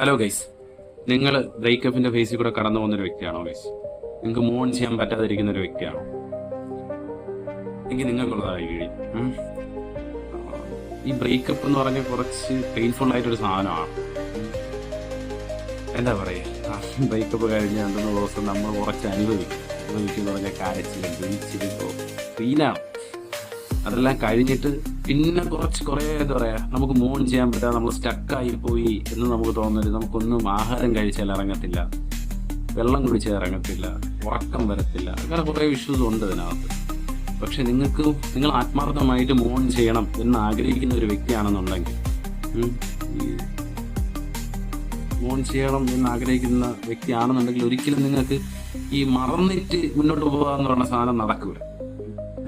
Hello guys, നിങ്ങൾ ബ്രേക്കപ്പിന്റെ ഫേസിൽ കൂടെ കടന്നു പോകുന്ന ഒരു വ്യക്തിയാണോ ഗൈസ്? നിങ്ങൾക്ക് മൂവ് ഓൺ ചെയ്യാൻ പറ്റാതിരിക്കുന്ന ഒരു വ്യക്തിയാണോ? എങ്കിൽ നിങ്ങൾക്കുള്ളതായി വീഴി. ഈ ബ്രേക്കപ്പ് എന്ന് പറഞ്ഞാൽ കുറച്ച് പെയിൻഫുൾ ആയിട്ടൊരു സാധനമാണ്. എന്താ പറയുക, ബ്രേക്കപ്പ് കഴിഞ്ഞ് 2-3 ദിവസം നമ്മൾ കുറച്ച് അനുഭവിക്കുന്ന പറഞ്ഞാൽ കരച്ചിലും വിളിച്ചിലും ഫീലാണ്. അതെല്ലാം കഴിഞ്ഞിട്ട് പിന്നെ കുറേ എന്താ പറയുക, നമുക്ക് മൂവ് ഓൺ ചെയ്യാൻ പറ്റാതെ നമ്മൾ സ്റ്റക്കായി പോയി എന്ന് നമുക്ക് തോന്നരുത്. നമുക്കൊന്നും ആഹാരം കഴിച്ചാൽ ഇറങ്ങത്തില്ല, വെള്ളം കുടിച്ചാൽ ഇറങ്ങത്തില്ല, ഉറക്കം വരത്തില്ല, അങ്ങനെ കുറേ ഇഷ്യൂസ് ഉണ്ട് ഇതിനകത്ത്. പക്ഷെ നിങ്ങൾ ആത്മാർത്ഥമായിട്ട് മൂവ് ഓൺ ചെയ്യണം എന്ന് ആഗ്രഹിക്കുന്ന ഒരു വ്യക്തിയാണെന്നുണ്ടെങ്കിൽ, മൂവ് ഓൺ ചെയ്യണം എന്ന് ആഗ്രഹിക്കുന്ന വ്യക്തിയാണെന്നുണ്ടെങ്കിൽ ഒരിക്കലും നിങ്ങൾക്ക് ഈ മറന്നിട്ട് മുന്നോട്ട് പോകുക എന്ന് പറയുന്ന സാധനം നടക്കില്ല.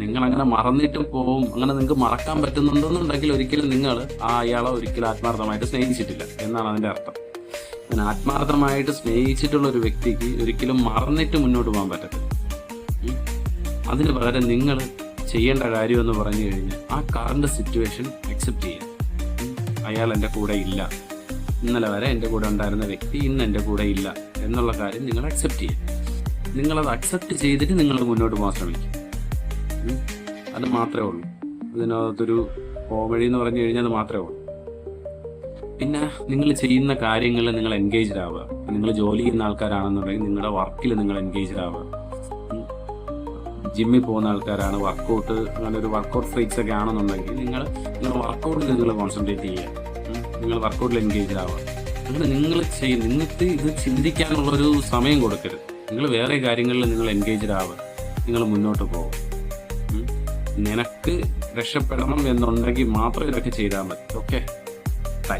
നിങ്ങൾ അങ്ങനെ മറന്നിട്ട് പോവും. അങ്ങനെ നിങ്ങൾക്ക് മറക്കാൻ പറ്റുന്നുണ്ടെന്നുണ്ടെങ്കിൽ ഒരിക്കലും നിങ്ങൾ അയാളെ ഒരിക്കലും ആത്മാർത്ഥമായിട്ട് സ്നേഹിച്ചിട്ടില്ല എന്നാണ് അതിൻ്റെ അർത്ഥം. അങ്ങനെ ആത്മാർത്ഥമായിട്ട് സ്നേഹിച്ചിട്ടുള്ള ഒരു വ്യക്തിക്ക് ഒരിക്കലും മറന്നിട്ട് മുന്നോട്ട് പോകാൻ പറ്റത്തില്ല. അതിന് പകരം നിങ്ങൾ ചെയ്യേണ്ട കാര്യം എന്ന് പറഞ്ഞു കഴിഞ്ഞാൽ ആ കറണ്ട് സിറ്റുവേഷൻ അക്സെപ്റ്റ് ചെയ്യുക. അയാൾ എൻ്റെ കൂടെ ഇല്ല, ഇന്നലെ വരെ എൻ്റെ കൂടെ ഉണ്ടായിരുന്ന വ്യക്തി ഇന്ന് എൻ്റെ കൂടെ ഇല്ല എന്നുള്ള കാര്യം നിങ്ങൾ അക്സെപ്റ്റ് ചെയ്യുക. നിങ്ങളത് അക്സെപ്റ്റ് ചെയ്തിട്ട് നിങ്ങൾ മുന്നോട്ട് പോകാൻ ശ്രമിക്കുക. അത് മാത്രമേ ഉള്ളൂ. ഇതിനകത്തൊരു പോംവഴി എന്ന് പറഞ്ഞു കഴിഞ്ഞാൽ അത് മാത്രമേ ഉള്ളൂ. പിന്നെ നിങ്ങൾ ചെയ്യുന്ന കാര്യങ്ങളിൽ നിങ്ങൾ എൻഗേജ്ഡ് ആവുക. നിങ്ങൾ ജോലി ചെയ്യുന്ന ആൾക്കാരാണെന്നുണ്ടെങ്കിൽ നിങ്ങളുടെ വർക്കിൽ നിങ്ങൾ എൻഗേജ്ഡ് ആവുക. ജിമ്മിൽ പോകുന്ന ആൾക്കാരാണ്, വർക്കൗട്ട് അങ്ങനെ ഒരു വർക്കൗട്ട് ഫ്രീക്സ് ഒക്കെ ആണെന്നുണ്ടെങ്കിൽ നിങ്ങൾ വർക്കൗട്ടിൽ നിങ്ങൾ കോൺസെൻട്രേറ്റ് ചെയ്യുക. നിങ്ങൾ വർക്കൗട്ടിൽ എൻഗേജ്ഡ് ആവുക. അങ്ങനെ നിങ്ങൾക്ക് ഇത് ചിന്തിക്കാനുള്ളൊരു സമയം കൊടുക്കരുത്. നിങ്ങൾ വേറെ കാര്യങ്ങളിൽ നിങ്ങൾ എൻഗേജ്ഡ് ആവുക. നിങ്ങൾ മുന്നോട്ട് പോകും. നിനക്ക് രക്ഷപ്പെടണം എന്നുണ്ടെങ്കിൽ മാത്രം ഇതൊക്കെ ചെയ്താൽ മതി. Okay, by.